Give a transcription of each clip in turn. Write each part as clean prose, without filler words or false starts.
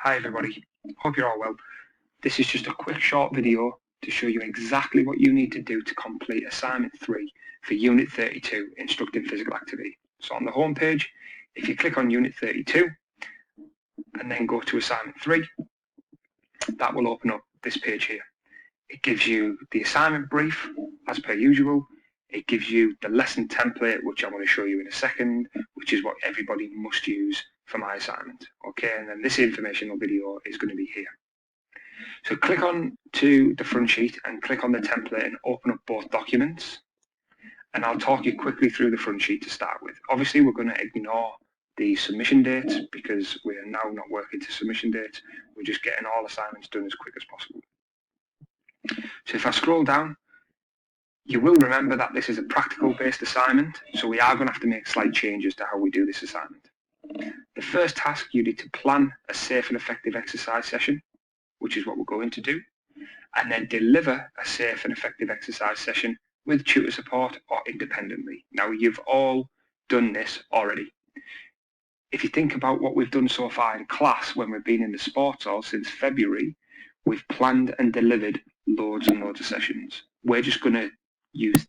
Hi everybody, hope you're all well. This is just a quick short video to show you exactly what you need to do to complete assignment 3 for Unit 32, Instructing Physical Activity. So on the home page, if you click on Unit 32 and then go to assignment 3, that will open up this page here. It gives you the assignment brief as per usual. It gives you the lesson template, which I'm going to show you in a second, which is what everybody must use for my assignment. Okay, and then this informational video is going to be here. So click on to the front sheet and click on the template and open up both documents. And I'll talk you quickly through the front sheet to start with. Obviously, we're going to ignore the submission dates because we are now not working to submission dates. We're just getting all assignments done as quick as possible. So if I scroll down, you will remember that this is a practical-based assignment, so we are going to have to make slight changes to how we do this assignment. The first task, you need to plan a safe and effective exercise session, which is what we're going to do, and then deliver a safe and effective exercise session with tutor support or independently. Now, you've all done this already. If you think about what we've done so far in class when we've been in the sports hall since February, we've planned and delivered loads and loads of sessions. We're just going to use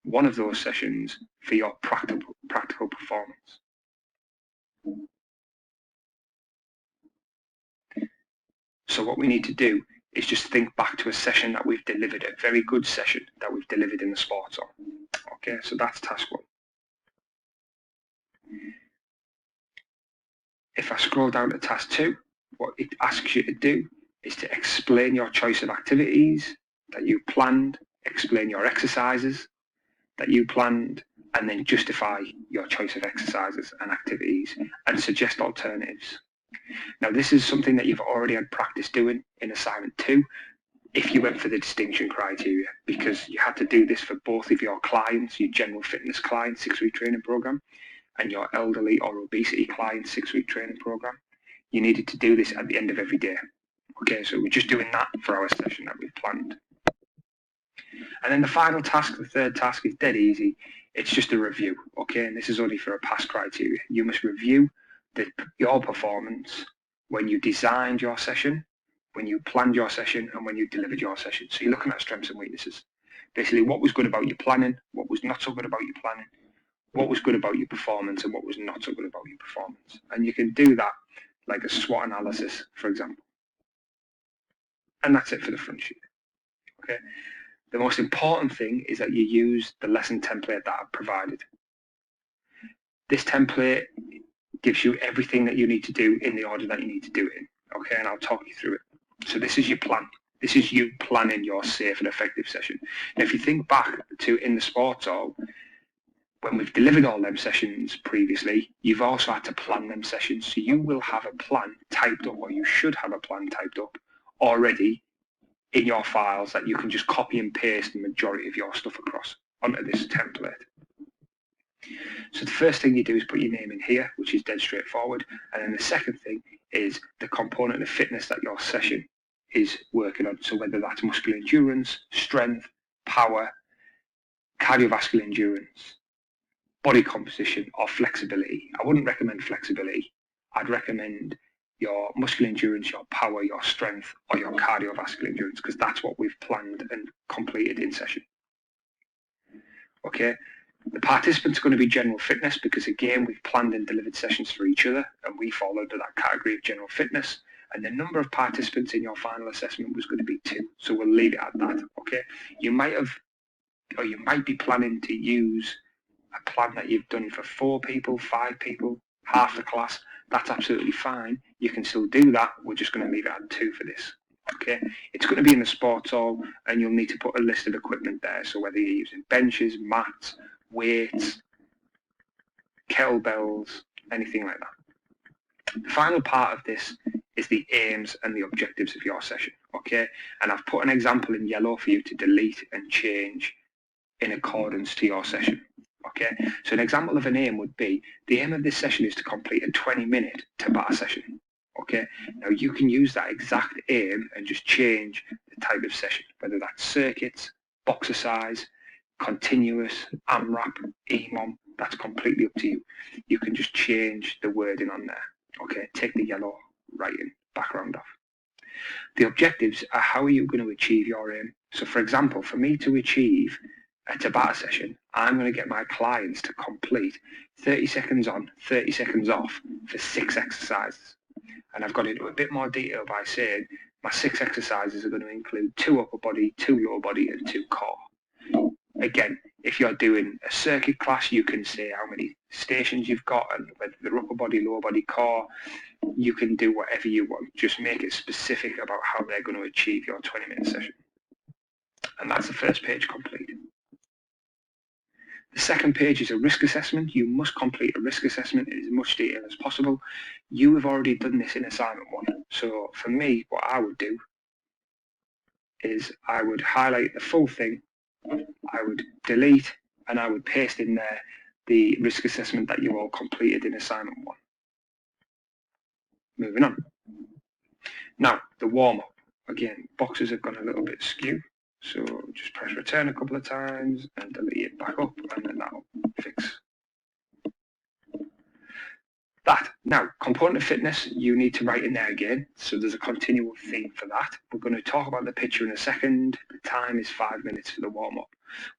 one of those sessions for your practical performance. So what we need to do is just think back to a session that we've delivered, a very good session that we've delivered in the sports hall. Okay, so that's task 1. If I scroll down to task 2, what it asks you to do is to explain your choice of activities that you planned, explain your exercises that you planned, and then justify your choice of exercises and activities and suggest alternatives. Now, this is something that you've already had practice doing in assignment 2 if you went for the distinction criteria, because you had to do this for both of your clients, your general fitness client 6-week training program and your elderly or obesity client 6-week training program. You needed to do this at the end of every day. Okay, so we're just doing that for our session that we've planned. And then the final task, the third task, is dead easy. It's just a review, okay? And this is only for a pass criteria. You must review your performance when you designed your session, when you planned your session, and when you delivered your session. So you're looking at strengths and weaknesses. Basically, what was good about your planning, what was not so good about your planning, what was good about your performance, and what was not so good about your performance. And you can do that like a SWOT analysis, for example. And that's it for the front sheet, okay? The most important thing is that you use the lesson template that I've provided. This template gives you everything that you need to do in the order that you need to do it in, okay? And I'll talk you through it. So this is your plan. This is you planning your safe and effective session. Now, if you think back to in the sports hall, when we've delivered all them sessions previously, you've also had to plan them sessions. So you will have a plan typed up, or you should have a plan typed up already in your files that you can just copy and paste the majority of your stuff across onto this template. So the first thing you do is put your name in here, which is dead straightforward. And then the second thing is the component of fitness that your session is working on. So whether that's muscular endurance, strength, power, cardiovascular endurance, body composition, or flexibility. I wouldn't recommend flexibility. I'd recommend your muscular endurance, your power, your strength, or your cardiovascular endurance, because that's what we've planned and completed in session. Okay, the participants are going to be general fitness because, again, we've planned and delivered sessions for each other, and we fall under that category of general fitness. And the number of participants in your final assessment was going to be 2, so we'll leave it at that. Okay, you might be planning to use a plan that you've done for 4 people, 5 people, half the class. That's absolutely fine. You can still do that. We're just going to leave it at 2 for this. Okay, it's going to be in the sports hall, and you'll need to put a list of equipment there. So whether you're using benches, mats, weights, kettlebells, anything like that. The final part of this is the aims and the objectives of your session. Okay, and I've put an example in yellow for you to delete and change in accordance to your session. Okay, so an example of an aim would be, the aim of this session is to complete a 20-minute Tabata session. Okay, now you can use that exact aim and just change the type of session, whether that's circuits, boxercise, continuous, AMRAP, EMOM, that's completely up to you. You can just change the wording on there. Okay, take the yellow writing background off. The objectives are how are you going to achieve your aim. So for example, for me to achieve a Tabata session, I'm going to get my clients to complete 30 seconds on, 30 seconds off for 6 exercises. And I've got into a bit more detail by saying my 6 exercises are going to include 2 upper body, 2 lower body and 2 core. Again, if you're doing a circuit class, you can say how many stations you've got and whether they're upper body, lower body, core. You can do whatever you want. Just make it specific about how they're going to achieve your 20-minute session. And that's the first page complete. The second page is a risk assessment. You must complete a risk assessment in as much detail as possible. You have already done this in assignment 1. So for me, what I would do is I would highlight the full thing, I would delete, and I would paste in there the risk assessment that you all completed in assignment 1. Moving on. Now, the warm-up. Again, boxes have gone a little bit skew, so just press return a couple of times and delete it back up, and then that'll fix that. Now, component of fitness, you need to write in there again, so there's a continual theme for that. We're going to talk about the picture in a second. The time is 5 minutes for the warm-up.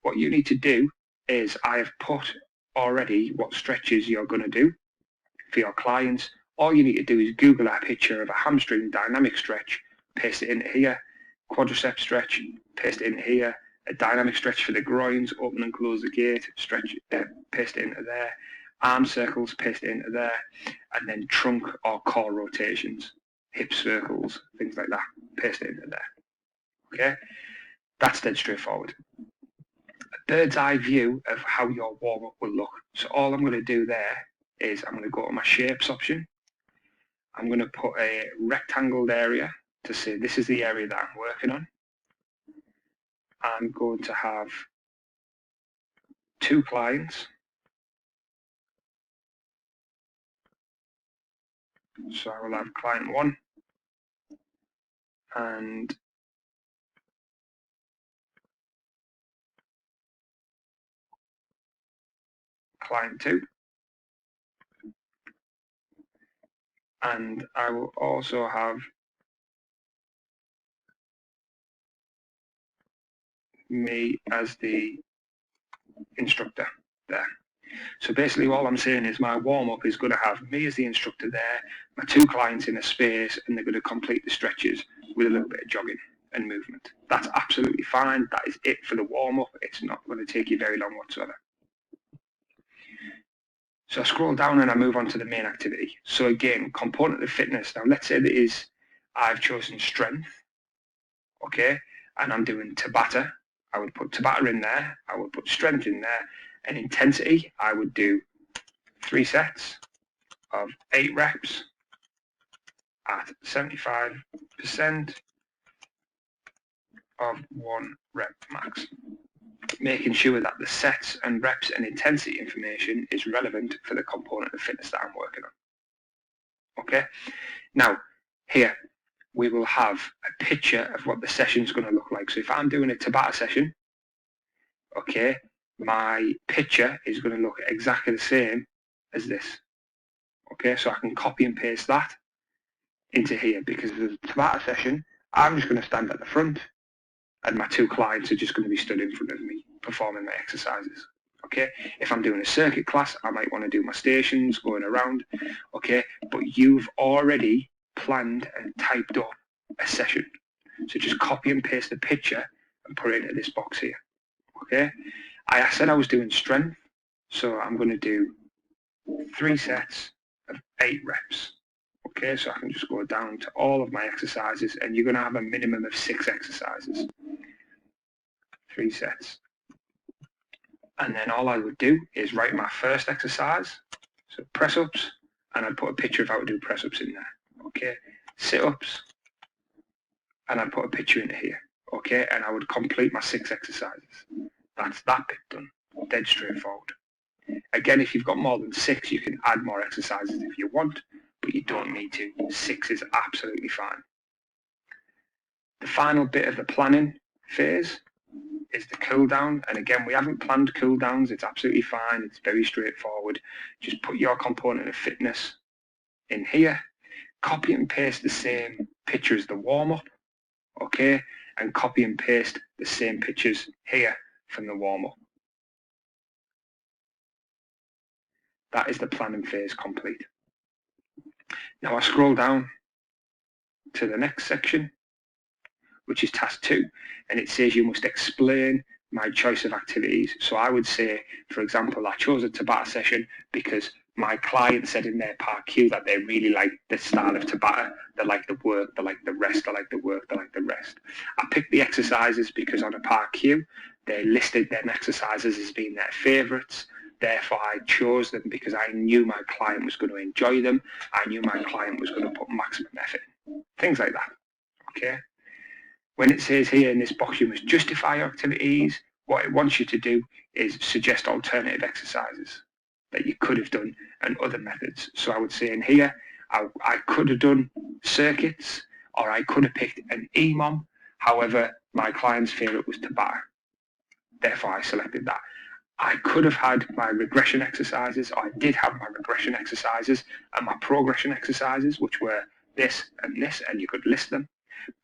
What you need to do is I have put already what stretches you're going to do for your clients. All you need to do is Google a picture of a hamstring dynamic stretch, paste it into here, quadricep stretch, paste it into here, a dynamic stretch for the groins, open and close the gate, stretch, paste it into there, arm circles, paste it into there, and then trunk or core rotations, hip circles, things like that, paste it into there. Okay, that's dead straightforward. A bird's eye view of how your warm-up will look. So all I'm going to do there is I'm going to go to my shapes option. I'm going to put a rectangled area to say this is the area that I'm working on. I'm going to have 2 clients. So I will have client 1 and client 2. And I will also have me as the instructor there. So basically all I'm saying is my warm-up is going to have me as the instructor there, my 2 clients in a space, and they're going to complete the stretches with a little bit of jogging and movement. That's absolutely fine. That is it for the warm-up. It's not going to take you very long whatsoever. So I scroll down and I move on to the main activity. So again, component of fitness. Now let's say that is I've chosen strength, okay, and I'm doing Tabata. I would put Tabata in there. I would put strength in there. And intensity, I would do 3 sets of 8 reps at 75% of 1 rep max. Making sure that the sets and reps and intensity information is relevant for the component of fitness that I'm working on. Okay, now here we will have a picture of what the session is going to look like. So if I'm doing a Tabata session, okay, my picture is going to look exactly the same as this. Okay, so I can copy and paste that into here because of the Tabata session, I'm just going to stand at the front and my 2 clients are just going to be stood in front of me performing my exercises. Okay, if I'm doing a circuit class, I might want to do my stations going around. Okay, but you've already planned and typed up a session. So just copy and paste the picture and put it into this box here. Okay, I said I was doing strength, so I'm going to do 3 sets of 8 reps. Okay, so I can just go down to all of my exercises and you're going to have a minimum of 6 exercises. 3 sets. And then all I would do is write my first exercise, so press-ups, and I'd put a picture of how to do press-ups in there. Okay, sit-ups, and I'd put a picture into here. Okay, and I would complete my 6 exercises. That's that bit done. Dead straightforward. Again, if you've got more than 6, you can add more exercises if you want, but you don't need to. 6 is absolutely fine. The final bit of the planning phase is the cool down, and again, we haven't planned cool downs. It's absolutely fine. It's very straightforward. Just put your component of fitness in here. copy and paste the same picture as the warm-up, okay, and copy and paste the same pictures here from the warm-up. That is the planning phase complete. Now I scroll down to the next section, which is task 2, and it says you must explain my choice of activities. So I would say, for example, I chose a Tabata session because my client said in their part Q that they really like the style of Tabata. They like the work, they like the rest, they like the work, they like the rest. I picked the exercises because on a part Q, they listed them exercises as being their favourites. Therefore, I chose them because I knew my client was going to enjoy them. I knew my client was going to put maximum effort in. Things like that, okay? When it says here in this box, you must justify your activities, what it wants you to do is suggest alternative exercises that you could have done and other methods. So I would say in here, I could have done circuits, or I could have picked an EMOM. However, my client's favourite was Tabata. Therefore, I selected that. I could have had my regression exercises, or I did have my regression exercises and my progression exercises, which were this, and you could list them.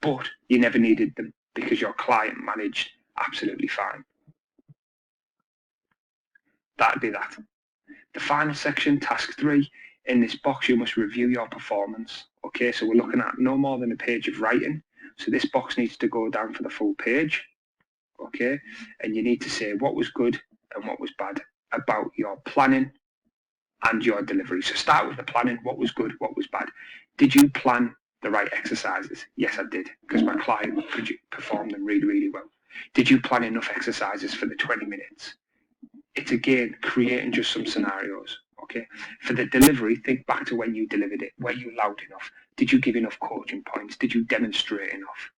But you never needed them because your client managed absolutely fine. That'd be that. The final section, task 3, in this box you must review your performance. Okay, so we're looking at no more than a page of writing. So this box needs to go down for the full page. Okay, and you need to say what was good and what was bad about your planning and your delivery. So start with the planning. What was good, what was bad? Did you plan the right exercises? Yes, I did, because my client performed them really, really well. Did you plan enough exercises for the 20 minutes? It's again creating just some scenarios. Okay. For the delivery, think back to when you delivered it. Were you loud enough? Did you give enough coaching points? Did you demonstrate enough?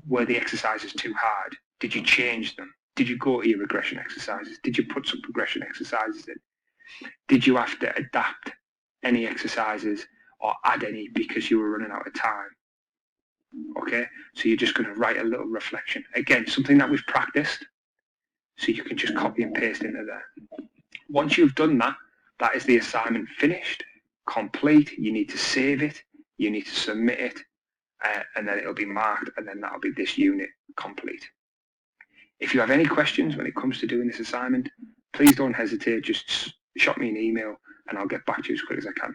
Were the exercises too hard? Did you change them? Did you go to your regression exercises? Did you put some progression exercises in? Did you have to adapt any exercises or add any because you were running out of time? Okay, so you're just going to write a little reflection. Again, something that we've practiced, so you can just copy and paste into there. Once you've done that, that is the assignment finished, complete. You need to save it, you need to submit it, and then it'll be marked, and then that'll be this unit complete. If you have any questions when it comes to doing this assignment, please don't hesitate, just shot me an email and I'll get back to you as quick as I can.